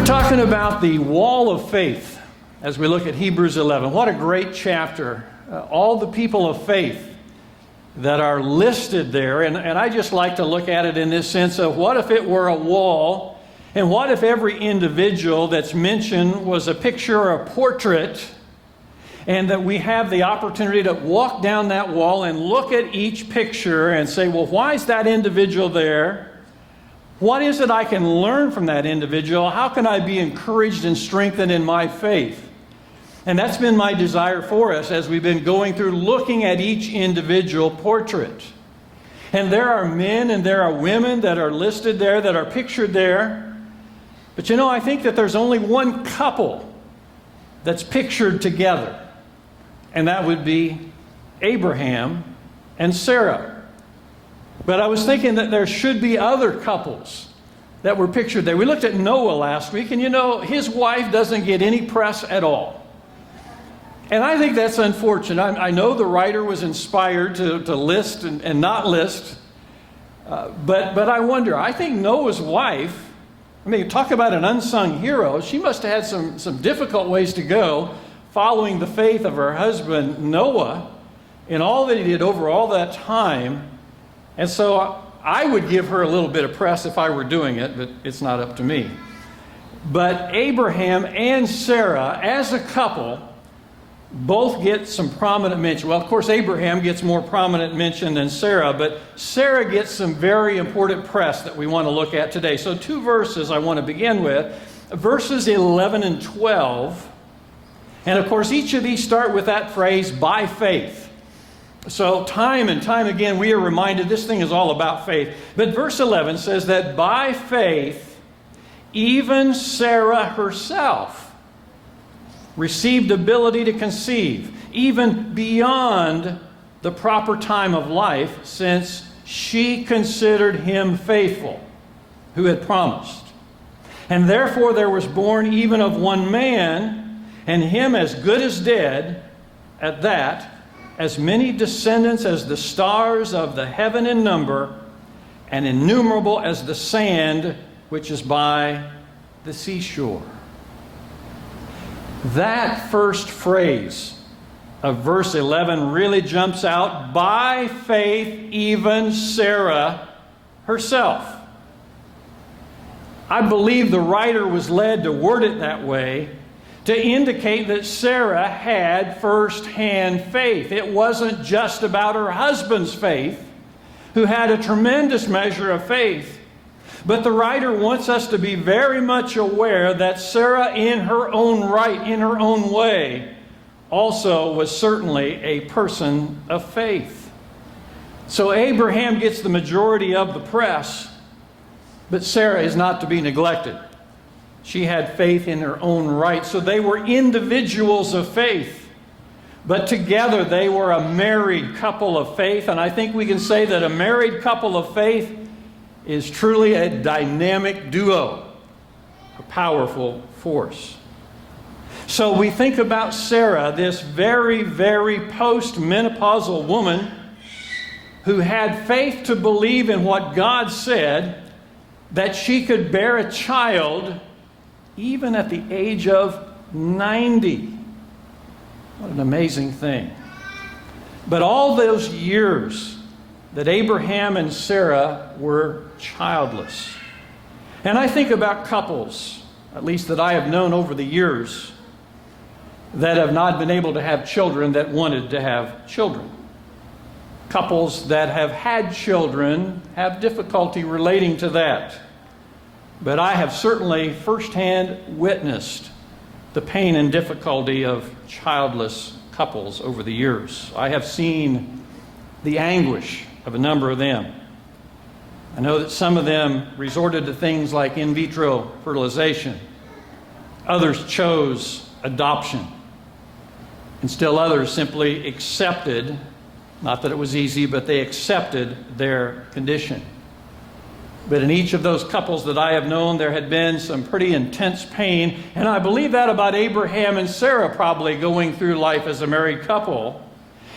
Talking about the wall of faith as we look at Hebrews 11. What a great chapter. All the people of faith that are listed there. And I just like to look at it in this sense of what if it were a wall, and what if every individual that's mentioned was a picture or a portrait, and that we have the opportunity to walk down that wall and look at each picture and say, well, why is that individual there? What is it I can learn from that individual? How can I be encouraged and strengthened in my faith? And that's been my desire for us as we've been going through looking at each individual portrait. And there are men and there are women that are listed there, that are pictured there. But I think that there's only one couple that's pictured together. And that would be Abraham and Sarah. But I was thinking that there should be other couples that were pictured there. We looked at Noah last week, and his wife doesn't get any press at all. And I think that's unfortunate. I know the writer was inspired to list and not list, but I wonder, I think Noah's wife, talk about an unsung hero, she must have had some difficult ways to go following the faith of her husband Noah in all that he did over all that time. And so I would give her a little bit of press if I were doing it, but it's not up to me. But Abraham and Sarah, as a couple, both get some prominent mention. Well, of course, Abraham gets more prominent mention than Sarah, but Sarah gets some very important press that we want to look at today. So 2 verses I want to begin with, verses 11 and 12. And of course, each of these start with that phrase, by faith. So time and time again, we are reminded this thing is all about faith. But verse 11 says that by faith, even Sarah herself received ability to conceive, even beyond the proper time of life, since she considered him faithful, who had promised. And therefore there was born even of one man, and him as good as dead, at that, as many descendants as the stars of the heaven in number, and innumerable as the sand which is by the seashore. That first phrase of verse 11 really jumps out. By faith, even Sarah herself. I believe the writer was led to word it that way to indicate that Sarah had first-hand faith. It wasn't just about her husband's faith, who had a tremendous measure of faith. But the writer wants us to be very much aware that Sarah, in her own right, in her own way, also was certainly a person of faith. So Abraham gets the majority of the press, but Sarah is not to be neglected. She had faith in her own right. So they were individuals of faith. But together they were a married couple of faith. And I think we can say that a married couple of faith is truly a dynamic duo, a powerful force. So we think about Sarah, this very, very post-menopausal woman who had faith to believe in what God said, that she could bear a child even at the age of 90. What an amazing thing. But all those years that Abraham and Sarah were childless. And I think about couples, at least that I have known over the years, that have not been able to have children that wanted to have children. Couples that have had children have difficulty relating to that. But I have certainly firsthand witnessed the pain and difficulty of childless couples over the years. I have seen the anguish of a number of them. I know that some of them resorted to things like in vitro fertilization. Others chose adoption. And still others simply accepted, not that it was easy, but they accepted their condition. But in each of those couples that I have known, there had been some pretty intense pain. And I believe that about Abraham and Sarah probably going through life as a married couple.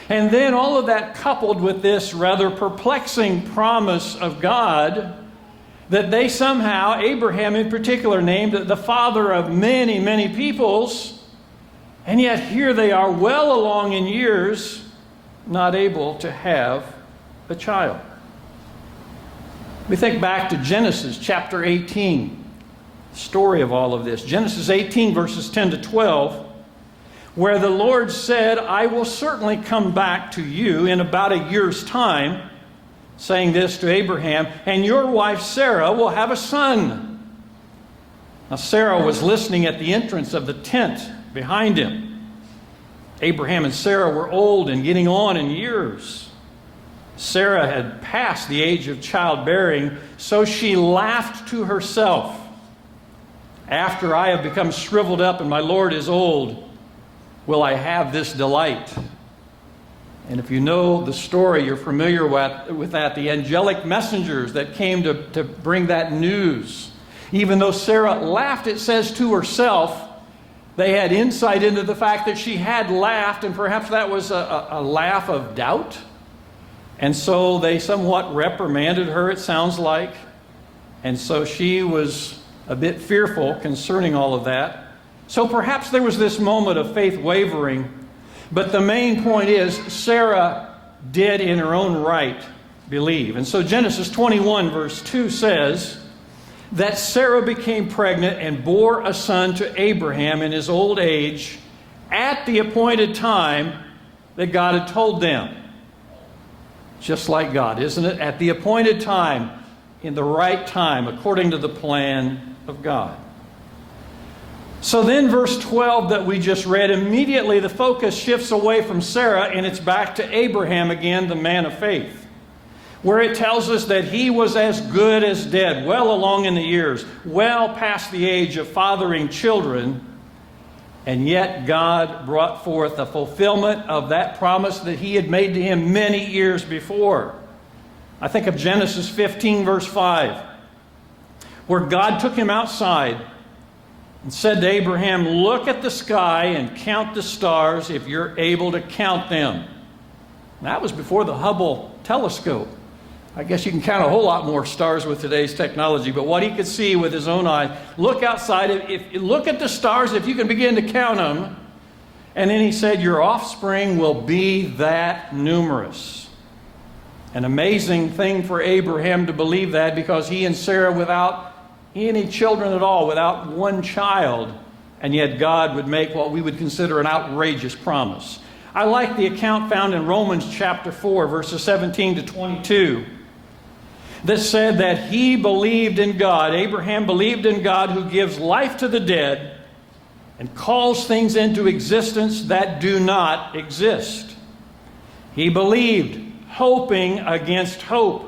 And then all of that coupled with this rather perplexing promise of God that they somehow, Abraham in particular, named the father of many, many peoples, and yet here they are well along in years, not able to have a child. We think back to Genesis chapter 18, the story of all of this. Genesis 18 verses 10 to 12, where the Lord said, I will certainly come back to you in about a year's time, saying this to Abraham, and your wife Sarah will have a son. Now Sarah was listening at the entrance of the tent behind him. Abraham and Sarah were old and getting on in years. Sarah had passed the age of childbearing, so she laughed to herself. After I have become shriveled up and my Lord is old, will I have this delight? And if you know the story, you're familiar with that, the angelic messengers that came to bring that news. Even though Sarah laughed, it says, to herself, they had insight into the fact that she had laughed, and perhaps that was a laugh of doubt. And so they somewhat reprimanded her, it sounds like. And so she was a bit fearful concerning all of that. So perhaps there was this moment of faith wavering. But the main point is, Sarah did in her own right believe. And so Genesis 21 verse 2 says that Sarah became pregnant and bore a son to Abraham in his old age at the appointed time that God had told them. Just like God, isn't it? At the appointed time, in the right time, according to the plan of God. So then verse 12 that we just read, immediately the focus shifts away from Sarah and it's back to Abraham again, the man of faith, where it tells us that he was as good as dead, well along in the years, well past the age of fathering children, and yet God brought forth a fulfillment of that promise that he had made to him many years before. I think of Genesis 15 verse 5, where God took him outside and said to Abraham, look at the sky and count the stars if you're able to count them. That was before the Hubble telescope. I guess you can count a whole lot more stars with today's technology, but what he could see with his own eyes, look outside, if you look at the stars, if you can begin to count them. And then he said, your offspring will be that numerous. An amazing thing for Abraham to believe that, because he and Sarah, without any children at all, without one child, and yet God would make what we would consider an outrageous promise. I like the account found in Romans chapter 4, verses 17 to 22, that said that he believed in God, Abraham believed in God, who gives life to the dead and calls things into existence that do not exist. He believed, hoping against hope,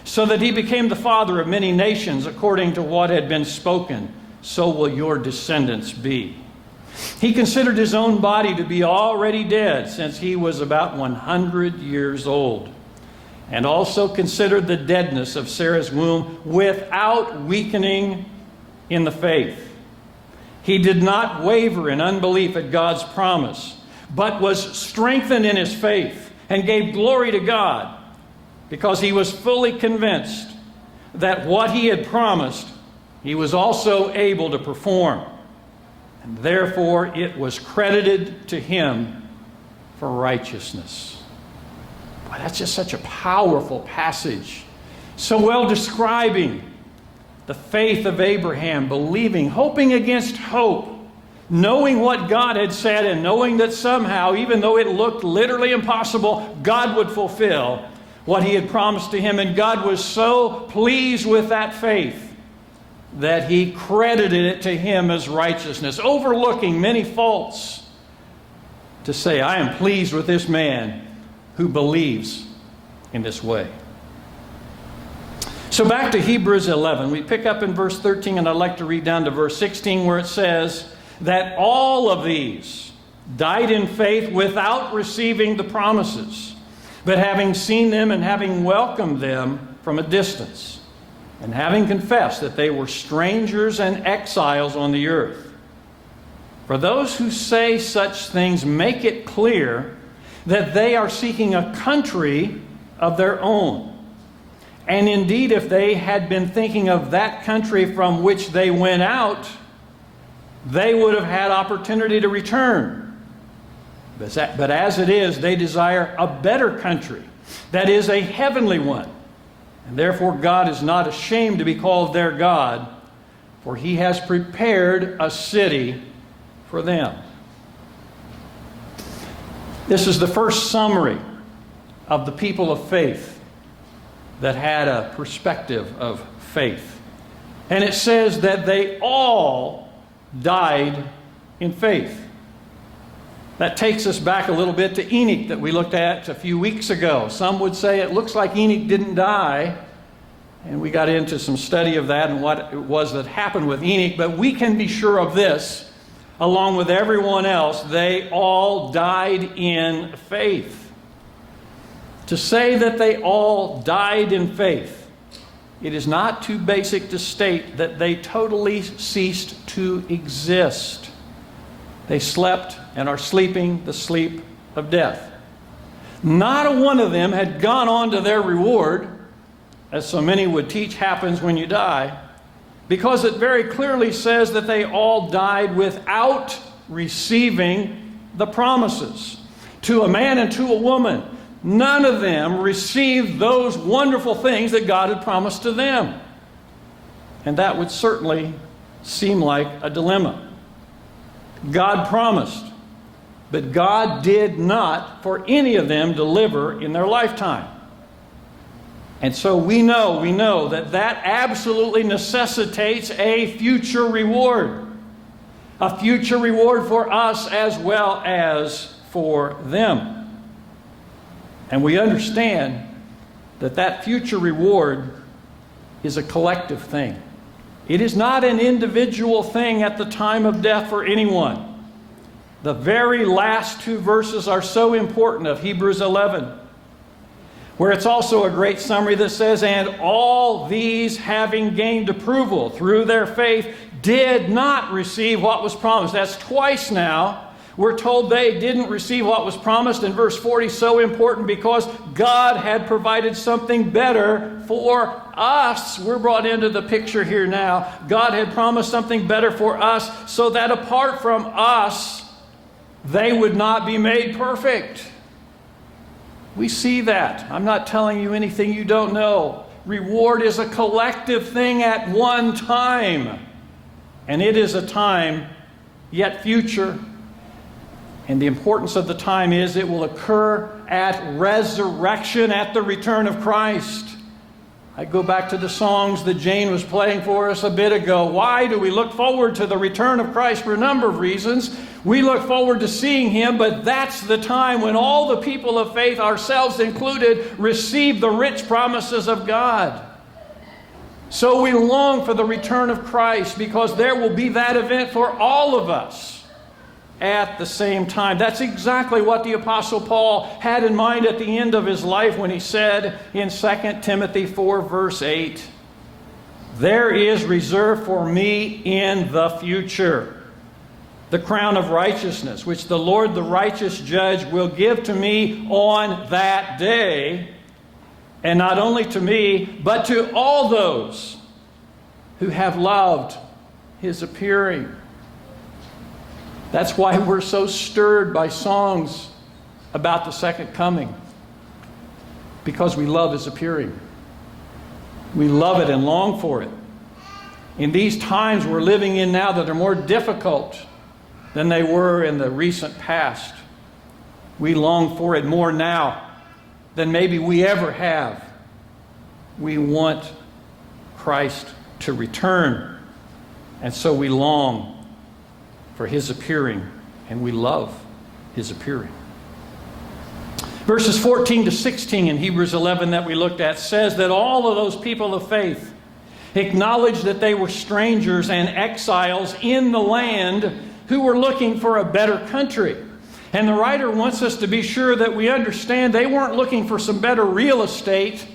so that he became the father of many nations, according to what had been spoken, so will your descendants be. He considered his own body to be already dead, since he was about 100 years old, and also considered the deadness of Sarah's womb without weakening in the faith. He did not waver in unbelief at God's promise, but was strengthened in his faith and gave glory to God, because he was fully convinced that what he had promised, he was also able to perform. And therefore, it was credited to him for righteousness. Boy, that's just such a powerful passage. So well describing the faith of Abraham, believing, hoping against hope, knowing what God had said, and knowing that somehow, even though it looked literally impossible, God would fulfill what he had promised to him. And God was so pleased with that faith that he credited it to him as righteousness, overlooking many faults, to say, I am pleased with this man who believes in this way. So back to Hebrews 11. We pick up in verse 13, and I'd like to read down to verse 16, where it says that all of these died in faith without receiving the promises, but having seen them and having welcomed them from a distance, and having confessed that they were strangers and exiles on the earth. For those who say such things make it clear that they are seeking a country of their own. And indeed, if they had been thinking of that country from which they went out, they would have had opportunity to return. But as it is, they desire a better country, that is, a heavenly one. And therefore, God is not ashamed to be called their God, for He has prepared a city for them. This is the first summary of the people of faith that had a perspective of faith. And it says that they all died in faith. That takes us back a little bit to Enoch that we looked at a few weeks ago. Some would say it looks like Enoch didn't die. And we got into some study of that and what it was that happened with Enoch. But we can be sure of this, along with everyone else, they all died in faith. To say that they all died in faith, it is not too basic to state that they totally ceased to exist. They slept and are sleeping the sleep of death. Not a one of them had gone on to their reward, as so many would teach happens when you die, because it very clearly says that they all died without receiving the promises. To a man and to a woman, none of them received those wonderful things that God had promised to them. And that would certainly seem like a dilemma. God promised, but God did not, for any of them, deliver in their lifetime. And so we know that absolutely necessitates a future reward. A future reward for us as well as for them. And we understand that future reward is a collective thing. It is not an individual thing at the time of death for anyone. The very last two verses are so important of Hebrews 11, where it's also a great summary that says, and all these, having gained approval through their faith, did not receive what was promised. That's twice now. We're told they didn't receive what was promised. In verse 40, so important because God had provided something better for us. We're brought into the picture here now. God had promised something better for us so that apart from us, they would not be made perfect. We see that. I'm not telling you anything you don't know. Reward is a collective thing at one time. And it is a time yet future. And the importance of the time is it will occur at resurrection, at the return of Christ. I go back to the songs that Jane was playing for us a bit ago. Why do we look forward to the return of Christ? For a number of reasons. We look forward to seeing Him, but that's the time when all the people of faith, ourselves included, receive the rich promises of God. So we long for the return of Christ because there will be that event for all of us at the same time. That's exactly what the Apostle Paul had in mind at the end of his life when he said in 2 Timothy 4 verse 8, there is reserved for me in the future the crown of righteousness, which the Lord, the righteous judge, will give to me on that day, and not only to me, but to all those who have loved His appearing. That's why we're so stirred by songs about the second coming. Because we love His appearing. We love it and long for it. In these times we're living in now that are more difficult than they were in the recent past, we long for it more now than maybe we ever have. We want Christ to return. And so we long for His appearing, and we love His appearing. Verses 14 to 16 in Hebrews 11 that we looked at says that all of those people of faith acknowledged that they were strangers and exiles in the land who were looking for a better country. And the writer wants us to be sure that we understand they weren't looking for some better real estate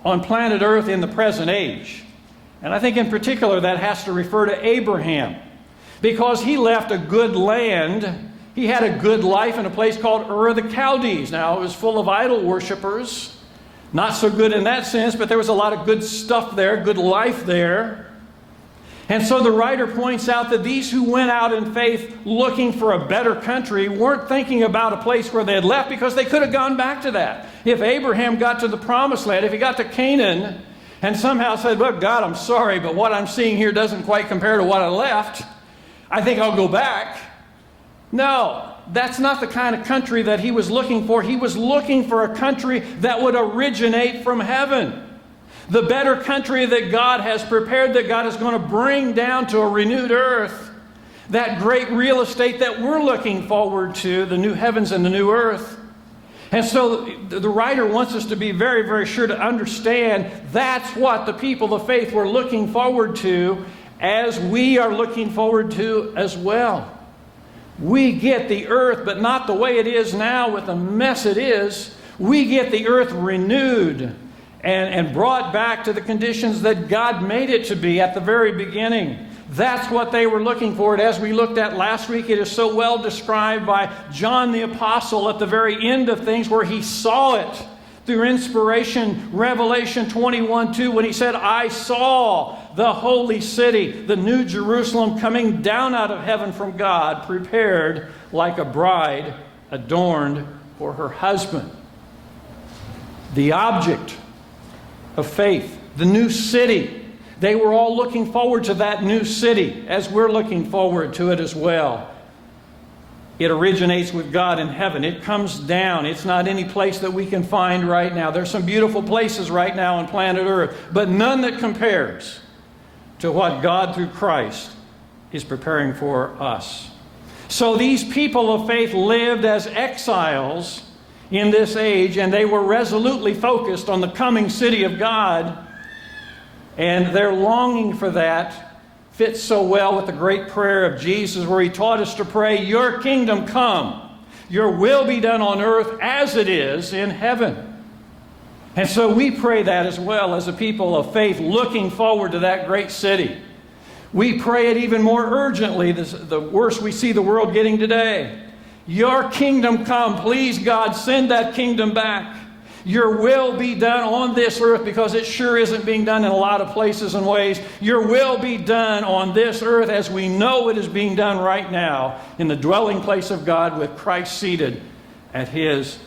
on planet Earth in the present age. And I think in particular that has to refer to Abraham, because he left a good land. He had a good life in a place called Ur of the Chaldees. Now, it was full of idol worshipers. Not so good in that sense, but there was a lot of good stuff there, good life there. And so the writer points out that these who went out in faith looking for a better country weren't thinking about a place where they had left, because they could have gone back to that. If Abraham got to the promised land, if he got to Canaan and somehow said, "Look, God, I'm sorry, but what I'm seeing here doesn't quite compare to what I left. I think I'll go back." No, that's not the kind of country that he was looking for. He was looking for a country that would originate from heaven. The better country that God has prepared, that God is going to bring down to a renewed earth. That great real estate that we're looking forward to, the new heavens and the new earth. And so the writer wants us to be very, very sure to understand that's what the people of faith were looking forward to, as we are looking forward to as well. We get the earth, but not the way it is now with the mess it is. We get the earth renewed and brought back to the conditions that God made it to be at the very beginning. That's what they were looking for. And as we looked at last week, it is so well described by John the Apostle at the very end of things, where he saw it through inspiration. Revelation 21:2, when he said, "I saw the holy city, the new Jerusalem, coming down out of heaven from God, prepared like a bride adorned for her husband." The object of faith, the new city. They were all looking forward to that new city, as we're looking forward to it as well. It originates with God in heaven. It comes down. It's not any place that we can find right now. There's some beautiful places right now on planet Earth, but none that compares to what God through Christ is preparing for us. So these people of faith lived as exiles in this age, and they were resolutely focused on the coming city of God. And their longing for that fits so well with the great prayer of Jesus, where he taught us to pray, "Your kingdom come, your will be done on earth as it is in heaven." And so we pray that as well as a people of faith looking forward to that great city. We pray it even more urgently the worse we see the world getting today. Your kingdom come. Please, God, send that kingdom back. Your will be done on this earth, because it sure isn't being done in a lot of places and ways. Your will be done on this earth as we know it is being done right now in the dwelling place of God, with Christ seated at his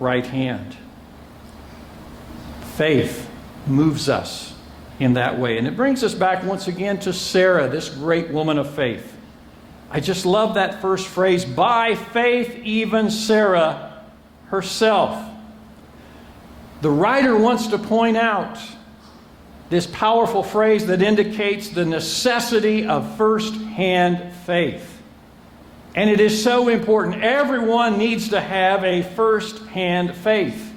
right hand. Faith moves us in that way. And it brings us back once again to Sarah, this great woman of faith. I just love that first phrase, "By faith even Sarah herself." The writer wants to point out this powerful phrase that indicates the necessity of first-hand faith. And it is so important. Everyone needs to have a first-hand faith.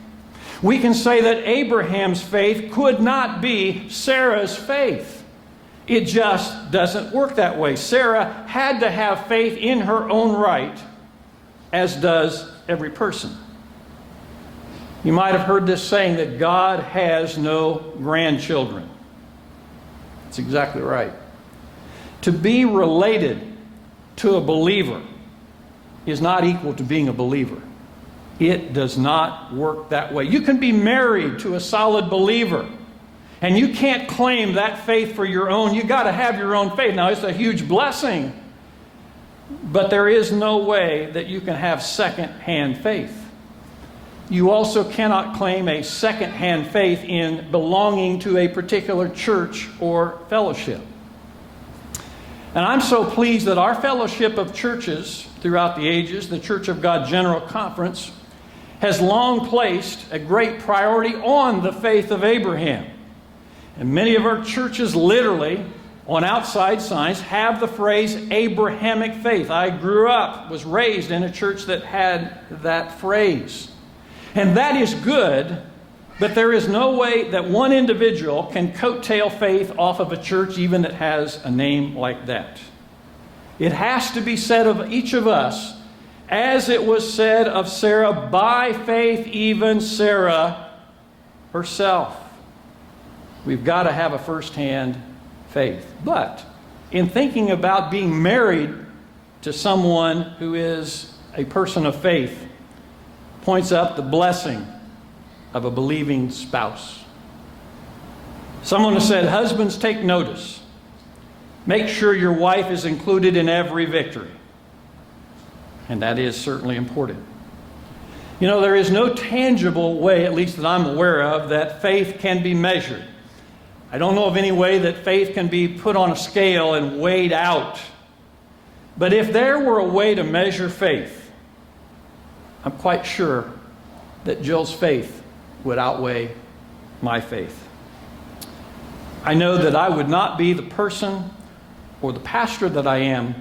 We can say that Abraham's faith could not be Sarah's faith. It just doesn't work that way. Sarah had to have faith in her own right, as does every person. You might have heard this saying that God has no grandchildren. That's exactly right. To be related to a believer is not equal to being a believer. It does not work that way. You can be married to a solid believer, and you can't claim that faith for your own. You've got to have your own faith. Now, it's a huge blessing, but there is no way that you can have second-hand faith. You also cannot claim a second-hand faith in belonging to a particular church or fellowship. And I'm so pleased that our fellowship of churches throughout the ages, the Church of God General Conference, has long placed a great priority on the faith of Abraham. And many of our churches literally, on outside signs, have the phrase Abrahamic faith. I grew up, was raised in a church that had that phrase. And that is good, but there is no way that one individual can coattail faith off of a church even that has a name like that. It has to be said of each of us, as it was said of Sarah, by faith even Sarah herself. We've got to have a first-hand faith. But in thinking about being married to someone who is a person of faith, points up the blessing of a believing spouse. Someone has said, husbands, take notice. Make sure your wife is included in every victory. And that is certainly important. You know, there is no tangible way, at least that I'm aware of, that faith can be measured. I don't know of any way that faith can be put on a scale and weighed out. But if there were a way to measure faith, I'm quite sure that Jill's faith would outweigh my faith. I know that I would not be the person or the pastor that I am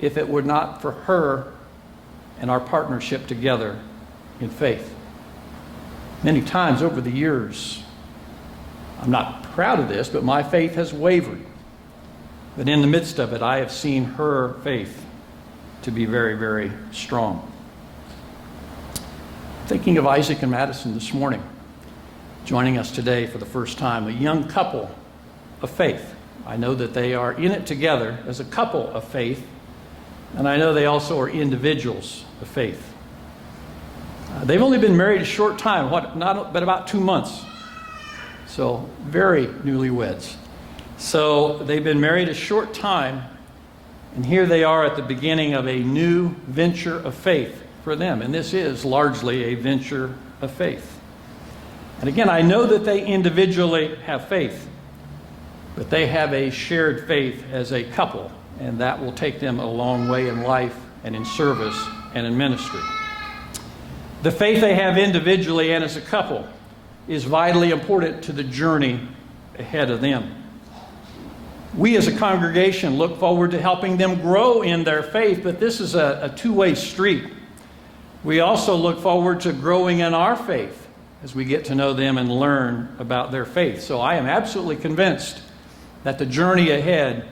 if it were not for her and our partnership together in faith. Many times over the years, I'm not proud of this, but my faith has wavered. But in the midst of it, I have seen her faith to be very, very strong. Thinking of Isaac and Madison this morning, joining us today for the first time, a young couple of faith. I know that they are in it together as a couple of faith, and I know they also are individuals of faith. They've only been married a short time, but about 2 months. So very newlyweds. So they've been married a short time, and here they are at the beginning of a new venture of faith for them. And this is largely a venture of faith. And again, I know that they individually have faith, but they have a shared faith as a couple, and that will take them a long way in life and in service and in ministry. The faith they have individually and as a couple is vitally important to the journey ahead of them. We as a congregation look forward to helping them grow in their faith, but this is a two-way street. We also look forward to growing in our faith as we get to know them and learn about their faith. So I am absolutely convinced that the journey ahead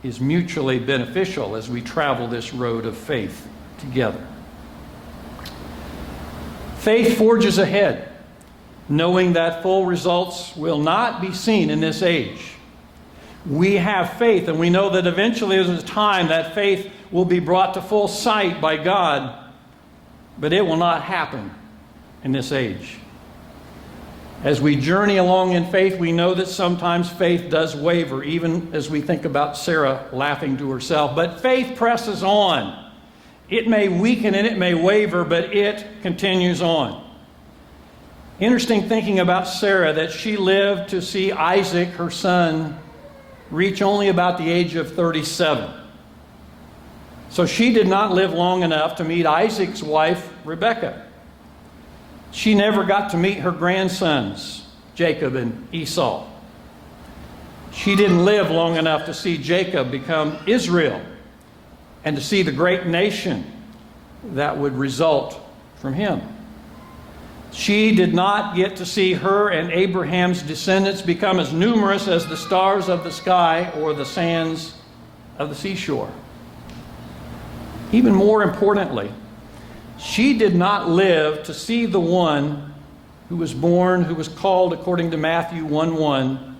is mutually beneficial as we travel this road of faith together. Faith forges ahead, knowing that full results will not be seen in this age. We have faith, and we know that eventually there's a time that faith will be brought to full sight by God, but it will not happen in this age. As we journey along in faith, we know that sometimes faith does waver, even as we think about Sarah laughing to herself. But faith presses on. It may weaken and it may waver, but it continues on. Interesting thinking about Sarah, that she lived to see Isaac, her son, reach only about the age of 37. So she did not live long enough to meet Isaac's wife, Rebekah. She never got to meet her grandsons, Jacob and Esau. She didn't live long enough to see Jacob become Israel and to see the great nation that would result from him. She did not get to see her and Abraham's descendants become as numerous as the stars of the sky or the sands of the seashore. Even more importantly, she did not live to see the one who was born, who was called according to Matthew 1:1,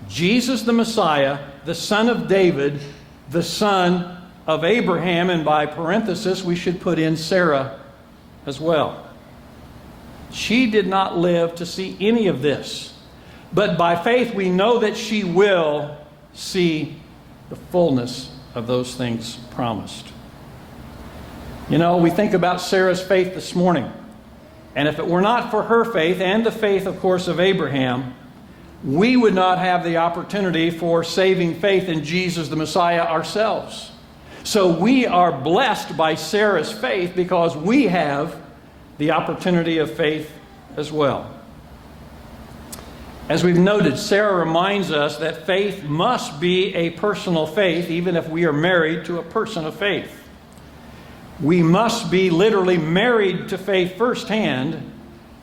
Jesus the Messiah, the son of David, the son of Abraham, and by parenthesis we should put in Sarah as well. She did not live to see any of this, but by faith we know that she will see the fullness of those things promised. You know, we think about Sarah's faith this morning, and if it were not for her faith and the faith, of course, of Abraham, we would not have the opportunity for saving faith in Jesus the Messiah ourselves. So we are blessed by Sarah's faith because we have the opportunity of faith as well. As we've noted, Sarah reminds us that faith must be a personal faith, even if we are married to a person of faith. We must be literally married to faith firsthand,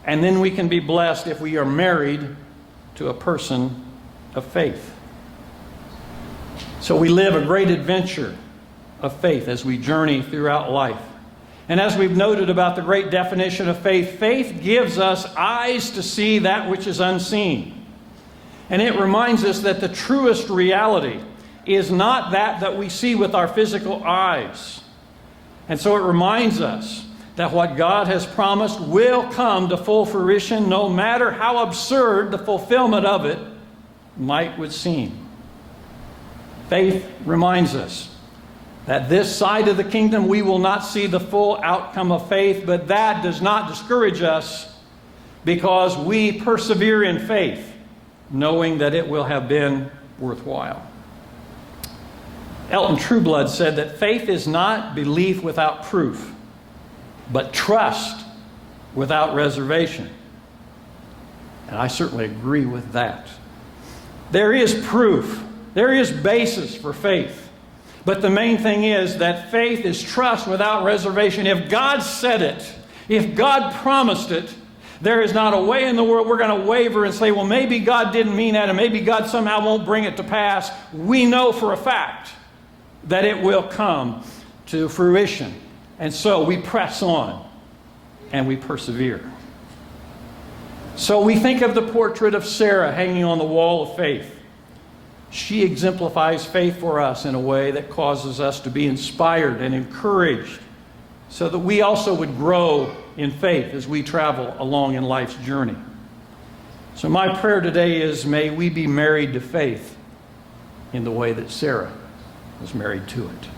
and then we can be blessed if we are married to a person of faith. So we live a great adventure of faith as we journey throughout life. And as we've noted about the great definition of faith, faith gives us eyes to see that which is unseen. And it reminds us that the truest reality is not that we see with our physical eyes. And so it reminds us that what God has promised will come to full fruition, no matter how absurd the fulfillment of it would seem. Faith reminds us that this side of the kingdom we will not see the full outcome of faith, but that does not discourage us because we persevere in faith, knowing that it will have been worthwhile. Elton Trueblood said that faith is not belief without proof, but trust without reservation. And I certainly agree with that. There is proof. There is basis for faith. But the main thing is that faith is trust without reservation. If God said it, if God promised it, there is not a way in the world we're going to waver and say, well, maybe God didn't mean that, and maybe God somehow won't bring it to pass. We know for a fact that it will come to fruition. And so we press on and we persevere. So we think of the portrait of Sarah hanging on the wall of faith. She exemplifies faith for us in a way that causes us to be inspired and encouraged so that we also would grow in faith as we travel along in life's journey. So my prayer today is, may we be married to faith in the way that Sarah was married to it.